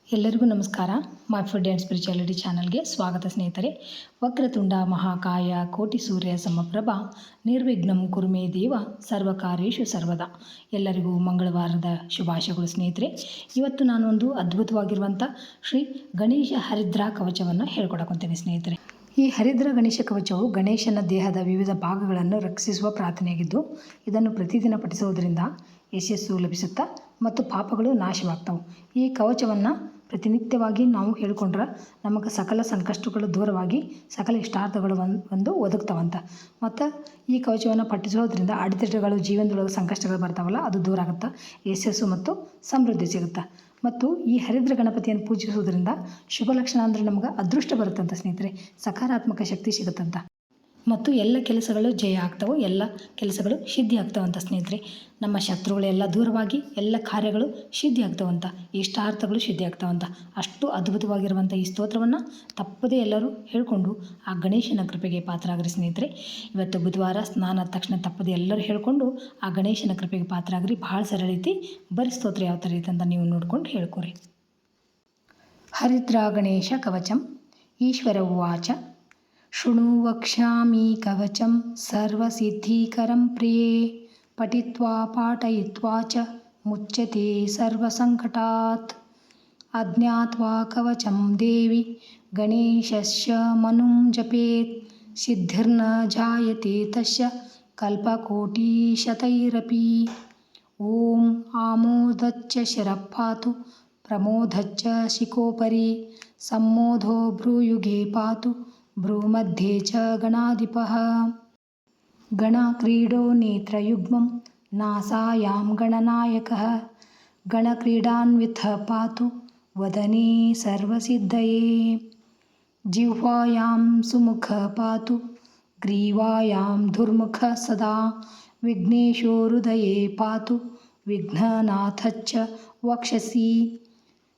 ಎಲ್ಲರಿಗೂ ನಮಸ್ಕಾರ. My food and spirituality ಚಾನಲ್ಗೆ ಸ್ವಾಗತ ಸ್ನೇಹಿತರೆ. ವಕ್ರತುಂಡ ಮಹಾಕಾಯ ಕೋಟಿ ಸೂರ್ಯ ಸಮಪ್ರಭ ನಿರ್ವಿಘ್ನಂ ಕುರುಮೇ ದೇವ ಸರ್ವಕಾರ್ಯೇಷು ಸರ್ವದಾ. ಎಲ್ಲರಿಗೂ ಮಂಗಳವಾರದ ಶುಭಾಶಯಗಳು ಸ್ನೇಹಿತರೆ. ಇವತ್ತು ನಾನು ಒಂದು ಅದ್ಭುತವಾಗಿರುವಂಥ ಶ್ರೀ ಗಣೇಶ ಹರಿದ್ರಾ ಕವಚವನ್ನು ಹೇಳ್ಕೊಡಕೊಂತೀನಿ ಸ್ನೇಹಿತರೆ. ಈ ಹರಿದ್ರ ಗಣೇಶ ಕವಚವು ಗಣೇಶನ ದೇಹದ ವಿವಿಧ ಭಾಗಗಳನ್ನು ರಕ್ಷಿಸುವ ಪ್ರಾರ್ಥನೆಯಾಗಿದ್ದು, ಇದನ್ನು ಪ್ರತಿದಿನ ಪಠಿಸುವುದರಿಂದ ಯಶಸ್ಸು ಲಭಿಸುತ್ತಾ ಮತ್ತು ಪಾಪಗಳು ನಾಶವಾಗ್ತವೆ. ಈ ಕವಚವನ್ನು ಪ್ರತಿನಿತ್ಯವಾಗಿ ನಾವು ಹೇಳ್ಕೊಂಡ್ರೆ ನಮಗೆ ಸಕಲ ಸಂಕಷ್ಟಗಳು ದೂರವಾಗಿ ಸಕಲ ಇಷ್ಟಾರ್ಥಗಳು ಒಂದು ಒದಗ್ತಾವಂತ. ಮತ್ತು ಈ ಕವಚವನ್ನು ಪಠಿಸೋದ್ರಿಂದ ಅಡೆತಡೆಗಳು, ಜೀವನದೊಳಗೆ ಸಂಕಷ್ಟಗಳು ಬರ್ತಾವಲ್ಲ, ಅದು ದೂರ ಆಗುತ್ತೆ. ಯಶಸ್ಸು ಮತ್ತು ಸಮೃದ್ಧಿ ಸಿಗುತ್ತೆ. ಮತ್ತು ಈ ಹರಿದ್ರ ಗಣಪತಿಯನ್ನು ಪೂಜಿಸುವುದರಿಂದ ಶುಭ ಲಕ್ಷಣ ಅಂದರೆ ನಮ್ಗೆ ಅದೃಷ್ಟ ಬರುತ್ತಂತ ಸ್ನೇಹಿತರೆ, ಸಕಾರಾತ್ಮಕ ಶಕ್ತಿ ಸಿಗುತ್ತಂತ. ಮತ್ತು ಎಲ್ಲ ಕೆಲಸಗಳು ಜಯ ಆಗ್ತವೆ, ಎಲ್ಲ ಕೆಲಸಗಳು ಸಿದ್ಧಿ ಆಗ್ತಾವಂತ ಸ್ನೇಹಿತರೆ. ನಮ್ಮ ಶತ್ರುಗಳೆಲ್ಲ ದೂರವಾಗಿ ಎಲ್ಲ ಕಾರ್ಯಗಳು ಸಿದ್ಧಿ ಆಗ್ತಾವಂತ, ಇಷ್ಟಾರ್ಥಗಳು ಸಿದ್ಧಿ ಆಗ್ತಾವಂತ. ಅಷ್ಟು ಅದ್ಭುತವಾಗಿರುವಂಥ ಈ ಸ್ತೋತ್ರವನ್ನು ತಪ್ಪದೇ ಎಲ್ಲರೂ ಹೇಳಿಕೊಂಡು ಆ ಗಣೇಶನ ಕೃಪೆಗೆ ಪಾತ್ರರಾಗ್ರಿ ಸ್ನೇಹಿತರೆ. ಇವತ್ತು ಬುಧವಾರ, ಸ್ನಾನ ಆದ ತಕ್ಷಣ ತಪ್ಪದೆ ಎಲ್ಲರೂ ಹೇಳಿಕೊಂಡು ಆ ಗಣೇಶನ ಕೃಪೆಗೆ ಪಾತ್ರರಾಗ್ರಿ. ಭಾಳ ಸರಳ ಐತಿ. ಬರೀ ಸ್ತೋತ್ರ ಯಾವ ಥರ ಐತೆ ಅಂತ ನೀವು ನೋಡ್ಕೊಂಡು ಹೇಳ್ಕೊರಿ. ಹರಿದ್ರಾ ಗಣೇಶ ಕವಚಂ. ಈಶ್ವರ ಉವಾಚ: ಶೃಣು ವಕ್ಷ್ಯಾಮಿ ಕವಚಂ ಸರ್ವಸಿದ್ಧಿಕರಂ ಪ್ರಿಯೇ, ಪಠಿತ್ವಾ ಪಾಠಯಿತ್ವಾ ಚ ಮುಚ್ಯತೆ ಸರ್ವಸಂಕಟಾತ್. ಅಜ್ಞಾತ್ವಾ ಕವಚಂ ದೇವಿ ಗಣೇಶಸ್ಯ ಮನುಂ ಜಪೇತ್, ಸಿದ್ಧಿರ್ನ ಜಾಯತೆ ತಸ್ಯ ಕಲ್ಪಕೋಟಿಶತೈರಪಿ. ಓಂ ಆಮೋದಚ್ಚ ಶಿರಃ ಪಾತು ಪ್ರಮೋದಚ್ಚ ಶಿಖೋಪರಿ, ಸಂಮೋದೋ ಭ್ರೂಯುಗೆ ಪಾತು ಭ್ರೂಮಧ್ಯೆ ಚ ಗಣಾಧಿಪಃ. ಗಣಕ್ರೀಡೋ ನೇತ್ರಯುಗ್ಮಂ ನಾಸಾಯಾಂ ಗಣನಾಯಕಃ, ಗಣಕ್ರೀಡಾನ್ವಿತಃ ಪಾತು ವದನೆ ಸರ್ವಸಿದ್ಧಯೇ. ಜಿಹ್ವಾಯಾಂ ಸುಮುಖಃ ಪಾತು ಗ್ರೀವಾಯಾಂ ದುರ್ಮುಖಃ ಸದಾ, ವಿಘ್ನೇಶೋ ಹೃದಯೇ ಪಾತು ವಿಘ್ನನಾಥಶ್ಚ ವಕ್ಷಸಿ.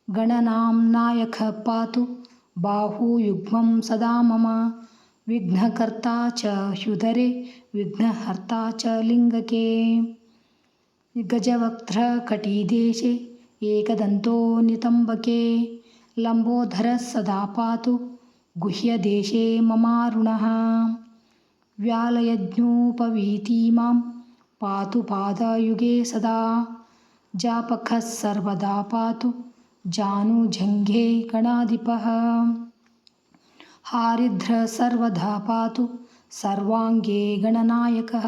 ಗಣನಾಂ ನಾಯಕಃ ಪಾತು ಬಾಹುಯುಗ್ಮಂ ಸದಾ ಮಮ, ವಿಘ್ನಕರ್ತಾ ಚ ಹ್ಯುದರೆ ವಿಘ್ನಹರ್ತಾ ಚ ಲಿಂಗಕೆ. ಗಜವಕ್ತ್ರ ಕಟಿದೇಶೆ ಏಕದಂತೋ ನಿತಂಬಕೆ, ಲಂಬೋದರಃ ಸದಾ ಪಾತು ಗುಹ್ಯದೇಶೆ ಮಮಾರುಣಃ. ವ್ಯಾಲಯಜ್ಞೋಪವೀತಿ ಮಾಂ ಪಾತು ಪಾದಯುಗೆ ಸದಾ, ಜಾಪಕಃ ಸರ್ವದಾ ಪಾತು ಜಾನುಜಂಘೆ ಗಣಾಧಿಪಃ. ಹಾರಿದ್ರ ಸರ್ವದಾ ಪಾತು ಸರ್ವಾಂಗೇ ಗಣನಾಯಕಃ,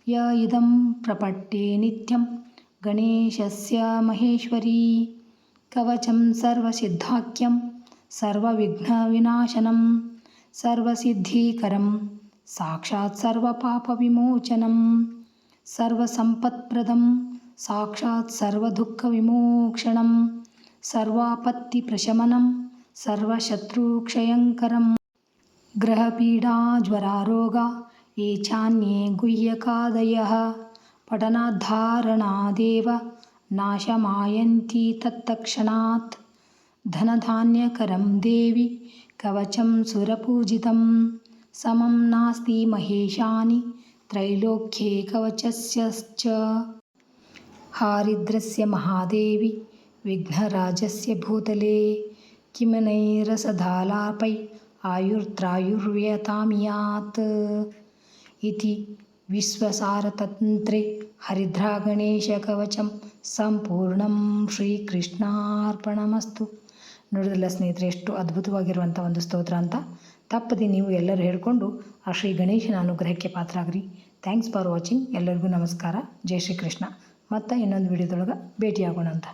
ಯ ಇದಂ ಪ್ರಪಟ್ಟೆ ನಿತ್ಯಂ ಗಣೇಶಸ್ಯ ಮಹೇಶ್ವರಿ. ಕವಚಂ ಸರ್ವಸಿದ್ಧಾಖ್ಯಂ ಸರ್ವವಿಘ್ನವಿನಾಶನಂ, ಸರ್ವಸಿದ್ಧಿಕರಂ ಸಾಕ್ಷಾತ್ ಸರ್ವಪಾಪವಿಮೋಚನಂ, ಸರ್ವಸಂಪತ್ಪ್ರದಂ ಸಾಕ್ಷಾತ್ ಸರ್ವದುಃಖವಿಮೋಕ್ಷಣಂ, ಸರ್ವಾಪತ್ತಿಪ್ರಶಮನಂ ಸರ್ವಶತ್ರುಕ್ಷಯಂಕರಂ. ಗ್ರಹಪೀಡಾಜ್ವರಾರೋಗಾ ಯೇ ಚಾನ್ಯೇ ಗುಹ್ಯಕಾದಯಃ, ಪಠನಾದ್ಧಾರಣಾದೇವ ನಾಶಮಾಯಂತಿ ತತ್ತಕ್ಷಣಾತ್. ಧನಧಾನ್ಯಕರಂ ದೇವಿ ಕವಚಂ ಸುರಪೂಜಿತಂ, ಸಮಂ ನಾಸ್ತಿ ಮಹೇಶಾನಿ ತ್ರೈಲೋಕ್ಯೆ ಕವಚಸ್ಯಶ್ಚ. ಹಾರಿದ್ರಸ್ಯ ಮಹಾದೇವಿ ವಿಘ್ನರಾಜಸ್ಯ ಭೂತಲೆ, ಕಿಮನೈರಸಧಾಲಾಪೈ ಆಯುರ್ತ್ರಾಯುರ್ವ್ಯತಾಮಿಯಾತ್. ಇತಿ ವಿಶ್ವಸಾರತಂತ್ರೆ ಹರಿದ್ರಾ ಗಣೇಶ ಕವಚಂ ಸಂಪೂರ್ಣಂ. ಶ್ರೀಕೃಷ್ಣಾರ್ಪಣಮಸ್ತು. ನೋಡಿದ್ರಲ್ಲ ಸ್ನೇಹಿತರೆ, ಎಷ್ಟು ಅದ್ಭುತವಾಗಿರುವಂಥ ಒಂದು ಸ್ತೋತ್ರ ಅಂತ. ತಪ್ಪದೆ ನೀವು ಎಲ್ಲರೂ ಹೇಳಿಕೊಂಡು ಆ ಶ್ರೀ ಗಣೇಶನ ಅನುಗ್ರಹಕ್ಕೆ ಪಾತ್ರರಾಗ್ರಿ. Thanks for watching. ಎಲ್ಲರಿಗೂ ನಮಸ್ಕಾರ. ಜೈ ಶ್ರೀ ಕೃಷ್ಣ. ಮತ್ತು ಇನ್ನೊಂದು ವಿಡಿಯೋದೊಳಗೆ ಭೇಟಿಯಾಗೋಣ ಅಂತ.